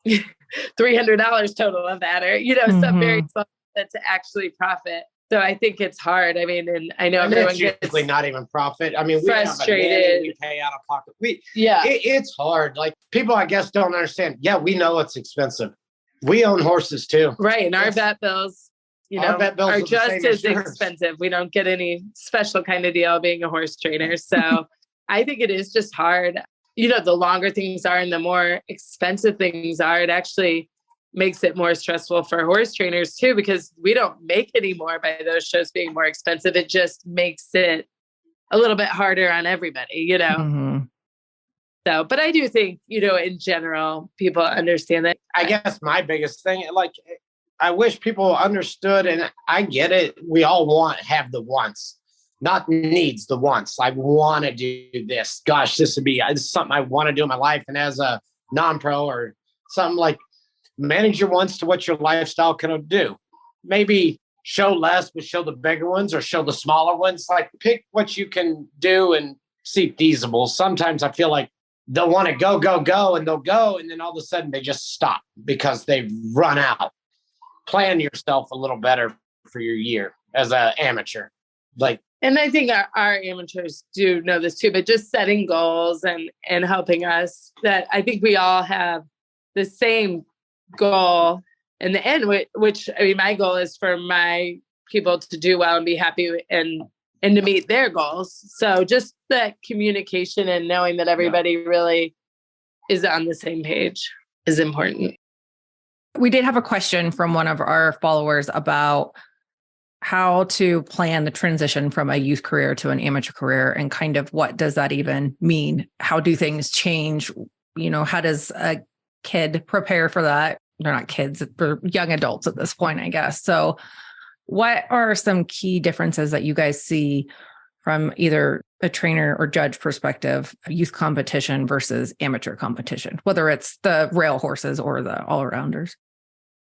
S2: $300 total of that, or, some very small to actually profit. So I think it's hard. I mean, and I know everyone
S1: gets usually not even profit. I mean,
S2: frustrated.
S1: We pay out of pocket. It's hard. People, I guess, don't understand. Yeah, we know it's expensive. We own horses too.
S2: Right. And our vet bills, are just as expensive. We don't get any special kind of deal being a horse trainer. So I think it is just hard. The longer things are and the more expensive things are, it actually makes it more stressful for horse trainers too, because we don't make any more by those shows being more expensive. It just makes it a little bit harder on everybody, So, but I do think, in general, people understand that.
S1: I guess my biggest thing, I wish people understood, and I get it. We all have the wants, not needs, the wants. I want to do this. Gosh, this is something I want to do in my life. And as a non-pro or something, manage your wants to what your lifestyle can do. Maybe show less, but show the bigger ones or show the smaller ones. Pick what you can do and see feasible. Sometimes I feel like they'll want to go, and they'll go. And then all of a sudden they just stop because they've run out. Plan yourself a little better for your year as an amateur.
S2: And I think our amateurs do know this too, but just setting goals and helping us, that I think we all have the same goal in the end, which my goal is for my people to do well and be happy and to meet their goals. So just that communication and knowing that everybody really is on the same page is important.
S4: We did have a question from one of our followers about how to plan the transition from a youth career to an amateur career, and kind of what does that even mean? How do things change? How does a kid prepare for that? They're not kids, they're young adults at this point, I guess. So what are some key differences that you guys see from either a trainer or judge perspective, youth competition versus amateur competition, whether it's the rail horses or the all-arounders?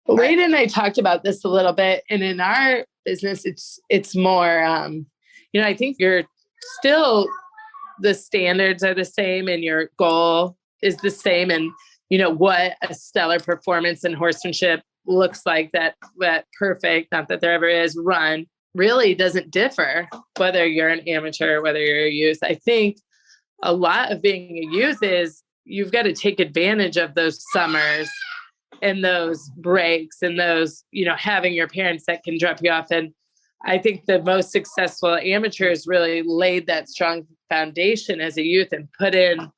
S2: Wade and I talked about this a little bit, and in our business, it's more, I think you're still, the standards are the same and your goal is the same. And, what a stellar performance in horsemanship looks like, that perfect, not that there ever is, run really doesn't differ, whether you're an amateur or whether you're a youth. I think a lot of being a youth is you've got to take advantage of those summers and those breaks and those, having your parents that can drop you off. And I think the most successful amateurs really laid that strong foundation as a youth and put in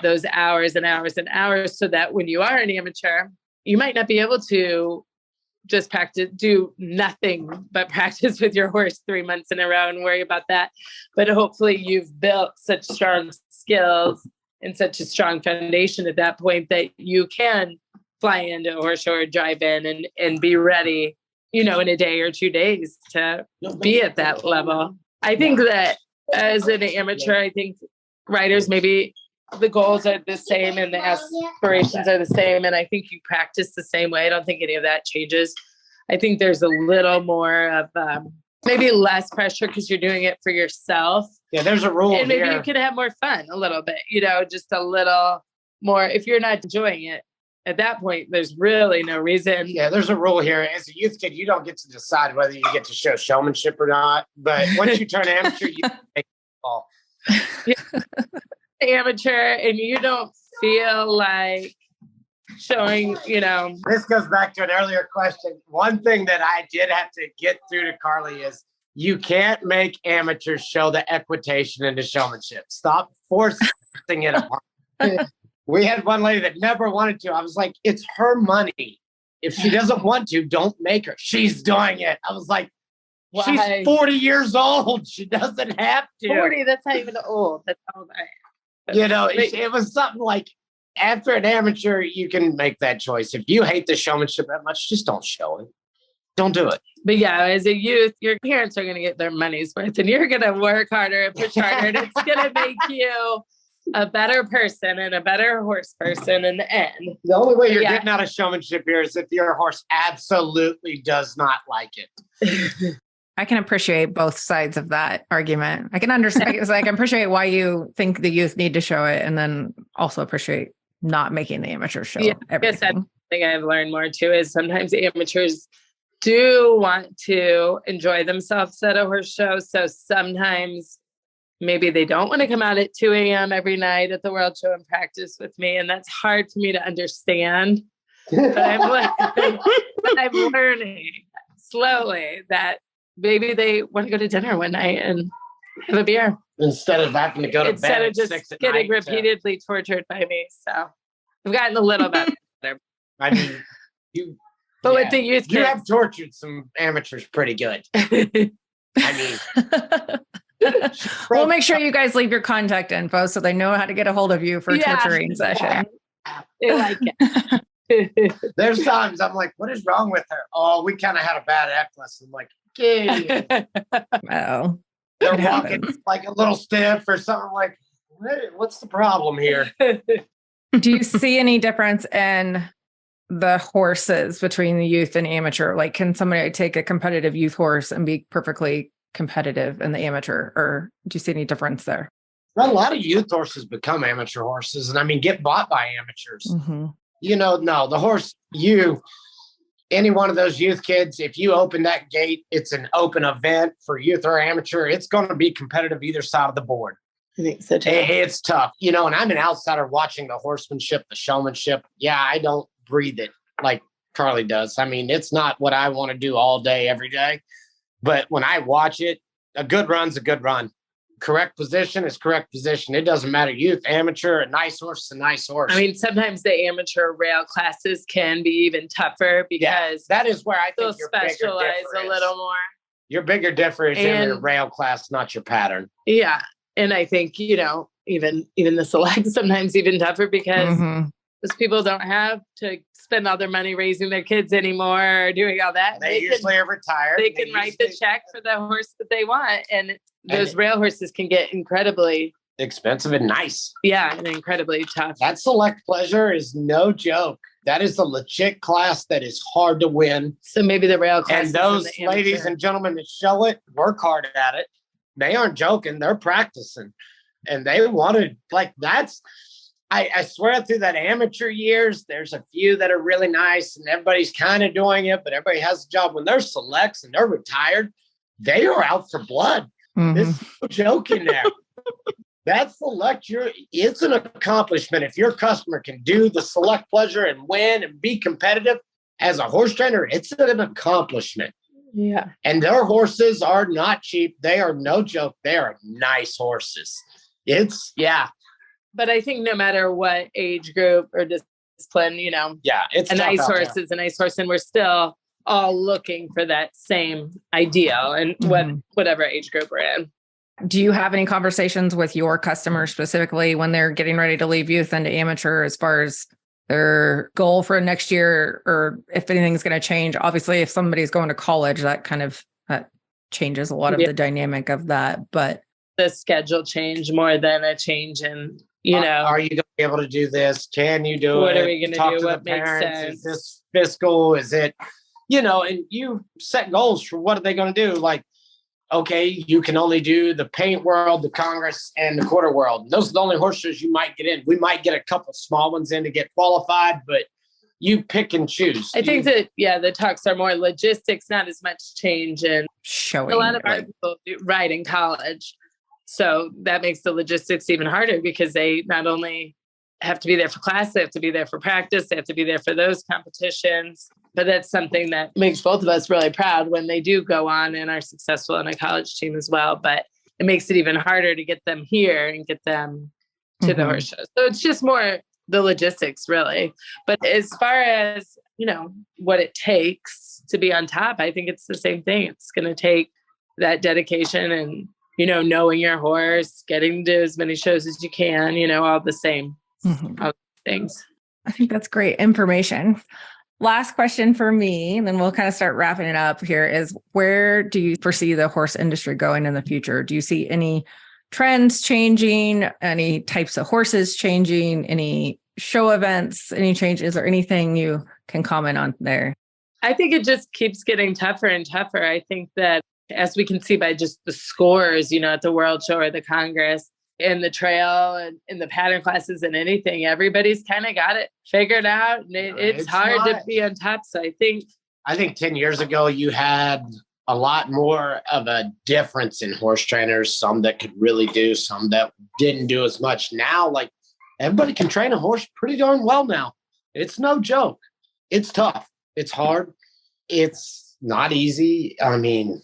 S2: those hours and hours and hours, so that when you are an amateur, you might not be able to just do nothing but practice with your horse 3 months in a row and worry about that. But hopefully you've built such strong skills and such a strong foundation at that point that you can fly into a horse show or drive in and be ready, in a day or 2 days to be at that level. I think that as an amateur, I think riders, maybe the goals are the same and the aspirations are the same. And I think you practice the same way. I don't think any of that changes. I think there's a little more of maybe less pressure because you're doing it for yourself.
S1: Yeah, there's a rule.
S2: And maybe you can have more fun a little bit, just a little more. If you're not enjoying it at that point, there's really no reason.
S1: Yeah, there's a rule here. As a youth kid, you don't get to decide whether you get to show showmanship or not. But once you turn amateur, you make the call.
S2: Amateur, and you don't feel like showing,
S1: This goes back to an earlier question. One thing that I did have to get through to Carly is you can't make amateurs show the equitation into showmanship. Stop forcing it upon. We had one lady that never wanted to. I was like, it's her money. If she doesn't want to, don't make her. She's doing it. I was like, why? She's 40 years old. She doesn't have to.
S2: 40, that's not even old. That's how old I am.
S1: It was something like, after an amateur, you can make that choice. If you hate the showmanship that much, just don't show it. Don't do it.
S2: But yeah, as a youth, your parents are going to get their money's worth, and you're going to work harder and push harder, and it's going to make you a better person and a better horse person in the end.
S1: The only way you're getting out of showmanship here is if your horse absolutely does not like it.
S4: I can appreciate both sides of that argument. I can understand. I can appreciate why you think the youth need to show it, and then also appreciate not making the amateur show.
S2: Yeah, I guess that's the thing I've learned more too, is sometimes amateurs do want to enjoy themselves at a horse show. So sometimes maybe they don't want to come out at 2 a.m. every night at the World Show and practice with me. And that's hard for me to understand. But I'm learning slowly that maybe they want to go to dinner one night and have a beer.
S1: Instead of having to go to bed
S2: of just getting repeatedly tortured by me. So I've gotten a little bit better.
S1: I mean,
S2: with the youth kids,
S1: you have tortured some amateurs pretty good. I mean,
S4: we'll make sure you guys leave your contact info so they know how to get a hold of you for a torturing session.
S2: They like it.
S1: There's times I'm like, what is wrong with her? Oh, we kind of had a bad act lesson. I'm like, okay.
S4: Oh,
S1: they're walking like a little stiff or something. Like, what's the problem here?
S4: Do you see any difference in the horses between the youth and amateur? Like, can somebody take a competitive youth horse and be perfectly competitive in the amateur, or do you see any difference there?
S1: Well, a lot of youth horses become amateur horses, and I mean, get bought by amateurs.
S4: Mm-hmm.
S1: No, the horse, any one of those youth kids, if you open that gate, it's an open event for youth or amateur. It's going to be competitive either side of the board.
S2: I think so too.
S1: It's tough, and I'm an outsider watching the horsemanship, the showmanship. Yeah, I don't breathe it like Carly does. I mean, it's not what I want to do all day, every day. But when I watch it, a good run's a good run. Correct position is correct position. It doesn't matter. Youth, amateur, a nice horse is a nice horse.
S2: I mean, sometimes the amateur rail classes can be even tougher because
S1: that is where I think
S2: they'll specialize a little more.
S1: Your bigger difference in a rail class, not your pattern.
S2: Yeah. And I think, even the select sometimes even tougher because those people don't have to spend all their money raising their kids anymore or doing all that.
S1: They usually are retired.
S2: They can write the check for the horse that they want. And those rail horses can get incredibly
S1: expensive and nice.
S2: Yeah, and incredibly tough.
S1: That select pleasure is no joke. That is a legit class that is hard to win.
S2: So maybe the rail class.
S1: And those ladies and gentlemen that show it work hard at it. They aren't joking. They're practicing. And they wanted, I swear through that amateur years, there's a few that are really nice and everybody's kind of doing it, but everybody has a job. When they're selects and they're retired, they are out for blood. There's no joke in there. That select, it's an accomplishment. If your customer can do the select pleasure and win and be competitive as a horse trainer, it's an accomplishment.
S2: Yeah.
S1: And their horses are not cheap. They are no joke. They are nice horses.
S2: But I think no matter what age group or discipline,
S1: it's
S2: a nice horse is a nice horse. And we're still all looking for that same ideal and whatever age group we're in.
S4: Do you have any conversations with your customers specifically when they're getting ready to leave youth into amateur as far as their goal for next year or if anything's going to change? Obviously, if somebody's going to college, that changes a lot of the dynamic of that. But
S2: the schedule change more than a change in,
S1: are you going to be able to do this? Can you do it?
S2: What are we going to do? What makes
S1: parents?
S2: sense?
S1: Is this fiscal? Is it, and you set goals for what are they going to do? Like, okay, you can only do the paint world, the Congress, and the quarter world. Those are the only horses you might get in. We might get a couple small ones in to get qualified, but you pick and choose.
S2: I think that, the talks are more logistics, not as much change in
S4: showing.
S2: A lot of our people ride in college. So that makes the logistics even harder because they not only have to be there for class, they have to be there for practice, they have to be there for those competitions. But that's something that makes both of us really proud when they do go on and are successful in a college team as well. But it makes it even harder to get them here and get them to the horse shows. So it's just more the logistics, really. But as far as, what it takes to be on top, I think it's the same thing. It's going to take that dedication and, knowing your horse, getting to as many shows as you can, all the same things.
S4: I think that's great information. Last question for me, and then we'll kind of start wrapping it up here is where do you foresee the horse industry going in the future? Do you see any trends changing, any types of horses changing, any show events, any changes or anything you can comment on there?
S2: I think it just keeps getting tougher and tougher. I think that as we can see by just the scores, at the World Show or the Congress, in the trail and in the pattern classes and anything, everybody's kind of got it figured out. And it's hard to be on top. So I think 10
S1: years ago, you had a lot more of a difference in horse trainers, some that could really do, some that didn't do as much. Now, everybody can train a horse pretty darn well now. It's no joke. It's tough. It's hard. It's not easy. I mean,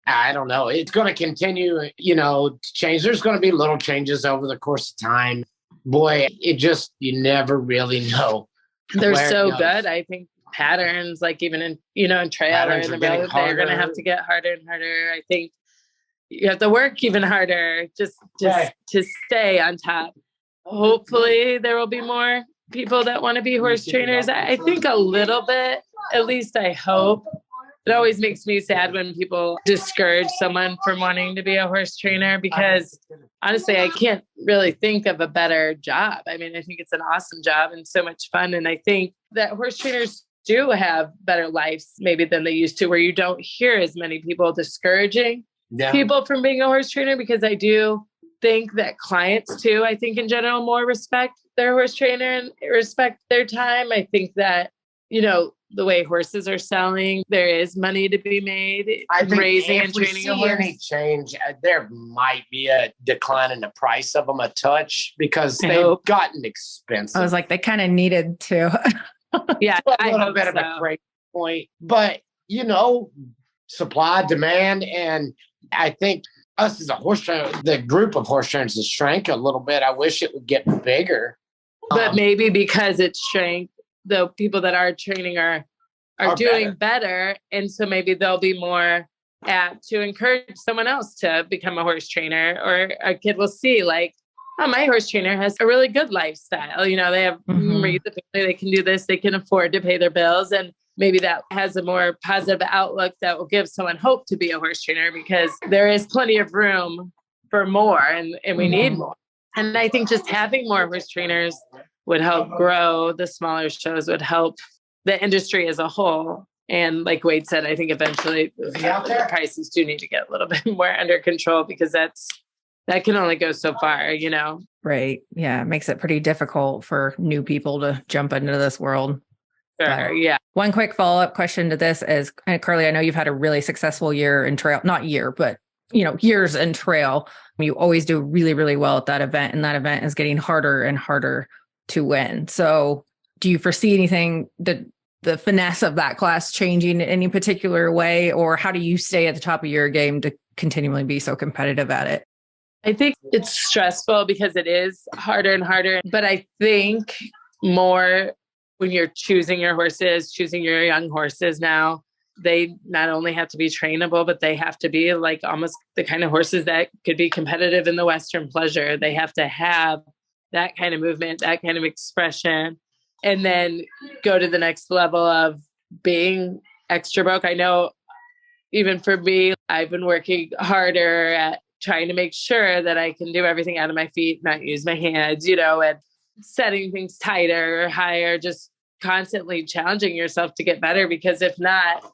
S1: I don't know. It's going to continue, to change. There's going to be little changes over the course of time. Boy, you never really know.
S2: They're so good. I think patterns, even in trail or in the road, they're going to have to get harder and harder. I think you have to work even harder just to stay on top. Hopefully there will be more people that want to be horse trainers. I think a little bit, at least I hope. It always makes me sad when people discourage someone from wanting to be a horse trainer because honestly, I can't really think of a better job. I mean, I think it's an awesome job and so much fun. And I think that horse trainers do have better lives maybe than they used to, where you don't hear as many people discouraging people from being a horse trainer, because I do think that clients too, I think in general, more respect their horse trainer and respect their time. I think that, the way horses are selling, there is money to be made.
S1: I think
S2: raising
S1: if
S2: and
S1: we
S2: training
S1: see
S2: a horse.
S1: any change, there might be a decline in the price of them a touch because they've gotten expensive.
S4: I was like, they kind of needed to.
S2: Yeah,
S1: a little bit of a break point, but supply, demand, and I think us as a horse trainer, the group of horse trainers has shrank a little bit. I wish it would get bigger,
S2: but maybe because it's shrank, the people that are training are doing better. And so maybe there'll be more at to encourage someone else to become a horse trainer, or a kid will see like, oh, my horse trainer has a really good lifestyle. You know, they have raised a family, they can do this, they can afford to pay their bills. And maybe that has a more positive outlook that will give someone hope to be a horse trainer, because there is plenty of room for more, and we need more. And I think just having more horse trainers would help grow the smaller shows, would help the industry as a whole. And like Wade said, I think eventually the prices do need to get a little bit more under control, because that can only go so far, you know?
S4: Right. Yeah. It makes it pretty difficult for new people to jump into this world.
S2: Sure, yeah.
S4: One quick follow-up question to this is, Carly, I know you've had a really successful year in trail, not year, but years in trail. You always do really, really well at that event, and that event is getting harder and harder to win. So do you foresee anything that the finesse of that class changing in any particular way, or how do you stay at the top of your game to continually be so competitive at it?
S2: I think it's stressful because it is harder and harder, but I think more when you're choosing your horses, choosing your young horses now, they not only have to be trainable, but they have to be like almost the kind of horses that could be competitive in the Western pleasure. They have to have that kind of movement, that kind of expression, and then go to the next level of being extra broke. I know even for me, I've been working harder at trying to make sure that I can do everything out of my feet, not use my hands, and setting things tighter or higher, just constantly challenging yourself to get better. Because if not,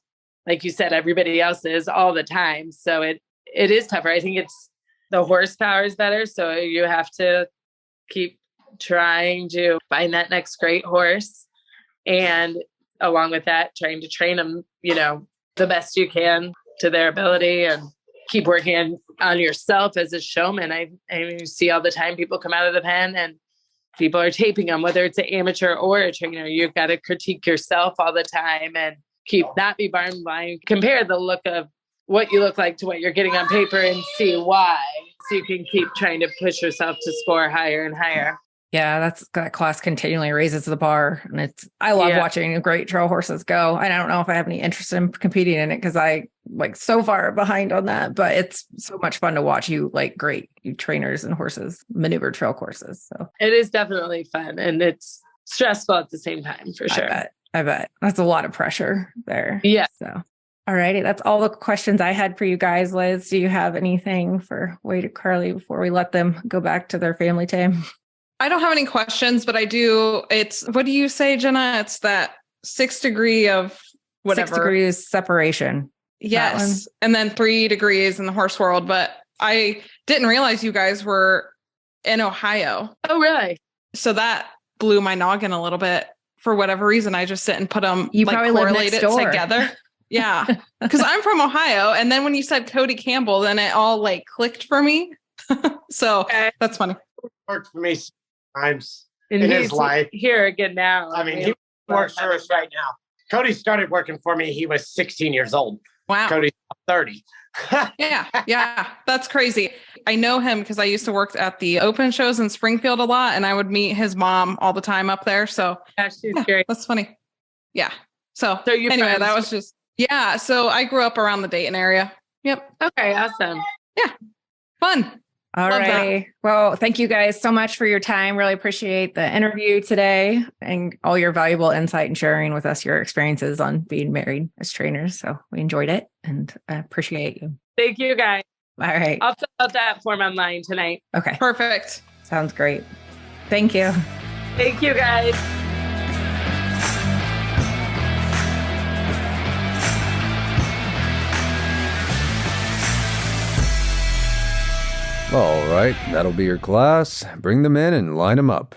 S2: like you said, everybody else is all the time. So it is tougher. I think it's the horsepower is better. So you have to keep trying to find that next great horse. And along with that, trying to train them, the best you can to their ability, and keep working on yourself as a showman. I see all the time people come out of the pen and people are taping them, whether it's an amateur or a trainer. You've got to critique yourself all the time and not be barn blind. Compare the look of what you look like to what you're getting on paper and see why, so you can keep trying to push yourself to score higher and higher.
S4: Yeah, that class continually raises the bar, and I love watching great trail horses go. And I don't know if I have any interest in competing in it because I so far behind on that, but it's so much fun to watch you trainers and horses maneuver trail courses. So
S2: it is definitely fun, and it's stressful at the same time, for sure.
S4: I bet that's a lot of pressure there.
S2: Yeah.
S4: So, all righty, that's all the questions I had for you guys. Liz, do you have anything for Wade and Carly before we let them go back to their family time?
S5: I don't have any questions, but I do. What do you say, Jenna? It's that 6 degree of whatever.
S4: 6 degrees separation.
S5: Yes. And then 3 degrees in the horse world. But I didn't realize you guys were in Ohio.
S2: Oh, really?
S5: So that blew my noggin a little bit. For whatever reason, I just didn't put them
S4: you probably
S5: correlated together. Yeah. Because I'm from Ohio. And then when you said Cody Campbell, then it all clicked for me. So that's funny.
S1: Worked for me times
S2: in
S1: his life.
S2: Here again now.
S1: I mean, he works for us right now. Cody started working for me. He was 16 years old.
S5: Wow.
S1: Cody's 30.
S5: Yeah. That's crazy. I know him because I used to work at the open shows in Springfield a lot, and I would meet his mom all the time up there. So
S2: she's great.
S5: That's funny. Yeah. So
S2: anyway,
S5: friends. That was just, so I grew up around the Dayton area. Yep.
S2: Okay. Awesome.
S5: Yeah. Fun.
S4: All right. Well, thank you guys so much for your time. Really appreciate the interview today and all your valuable insight and sharing with us your experiences on being married as trainers. So we enjoyed it, and I appreciate you.
S2: Thank you, guys.
S4: All right.
S2: I'll fill out that form online tonight.
S4: Okay.
S5: Perfect.
S4: Sounds great. Thank you.
S2: Thank you, guys.
S3: All right, that'll be your class. Bring them in and line them up.